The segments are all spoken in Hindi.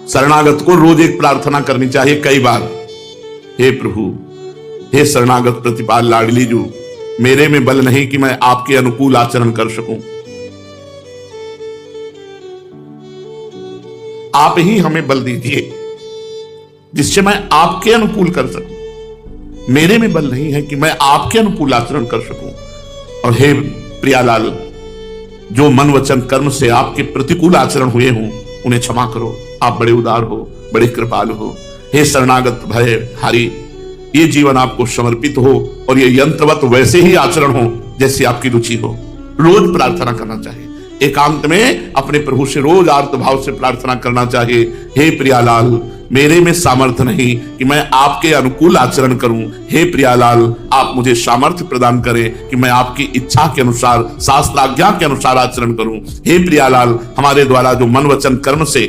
शरणागत को रोज एक प्रार्थना करनी चाहिए, कई बार। हे प्रभु, हे शरणागत प्रतिपाल लाडली जू, मेरे में बल नहीं कि मैं आपके अनुकूल आचरण कर सकूं। आप ही हमें बल दीजिए जिससे मैं आपके अनुकूल कर सकूं। मेरे में बल नहीं है कि मैं आपके अनुकूल आचरण कर सकूं। और हे प्रियालाल, जो मन वचन कर्म से आपके प्रतिकूल आचरण हुए हों उन्हें क्षमा करो। आप बड़े उदार हो, बड़े कृपालु हो। हे शरणागत भय हारी, ये जीवन आपको समर्पित हो और ये यंत्रवत वैसे ही आचरण हो जैसे आपकी रुचि हो। रोज प्रार्थना करना चाहिए, एकांत में अपने प्रभु से रोज आर्त भाव से प्रार्थना करना चाहिए। हे प्रियालाल, मेरे में सामर्थ्य नहीं कि मैं आपके अनुकूल आचरण करूं। हे प्रियालाल, आप मुझे सामर्थ्य प्रदान करें कि मैं आपकी इच्छा के अनुसार, शास्त्राज्ञा के अनुसार आचरण करूं। हे प्रियालाल, हमारे द्वारा जो मन वचन कर्म से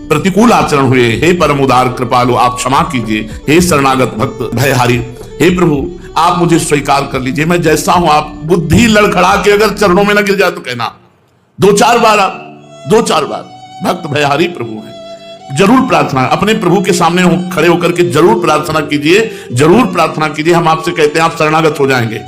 प्रतिकूल आचरण हुए, हे परम उदार कृपालु, आप क्षमा कीजिए। हे शरणागत भक्त भयहारी, हे प्रभु, आप मुझे स्वीकार कर लीजिए, मैं जैसा हूं। आप बुद्धि लड़खड़ा के अगर चरणों में न गिर जाए तो कहना। दो चार बार भक्त भयहारी प्रभु हैं। जरूर प्रार्थना अपने प्रभु के सामने खड़े होकर के जरूर प्रार्थना कीजिए, जरूर प्रार्थना कीजिए। हम आपसे कहते हैं आप शरणागत हो जाएंगे,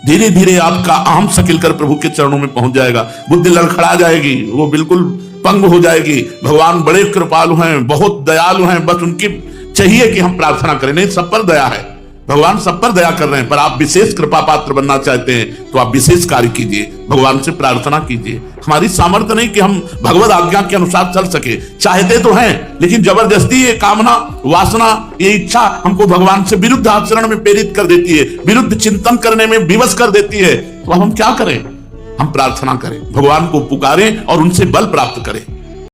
धीरे धीरे आपका आम सकिलकर प्रभु के चरणों में पहुंच जाएगा। बुद्धि लड़खड़ा जाएगी, वो बिल्कुल पंग हो जाएगी। भगवान बड़े कृपालु हैं, बहुत दयालु हैं। बस उनकी चाहिए कि हम प्रार्थना करें। नहीं, सब पर दया है, भगवान सब पर दया कर रहे हैं। पर आप विशेष कृपा पात्र बनना चाहते हैं तो आप विशेष कार्य कीजिए, भगवान से प्रार्थना कीजिए। हमारी सामर्थ्य नहीं कि हम भगवत आज्ञा के अनुसार चल सके। चाहते तो हैं, लेकिन जबरदस्ती ये कामना, वासना, ये इच्छा हमको भगवान से विरुद्ध आचरण में प्रेरित कर देती है, विरुद्ध चिंतन करने में विवश कर देती है। तो हम क्या करें? हम प्रार्थना करें, भगवान को पुकारें और उनसे बल प्राप्त करें।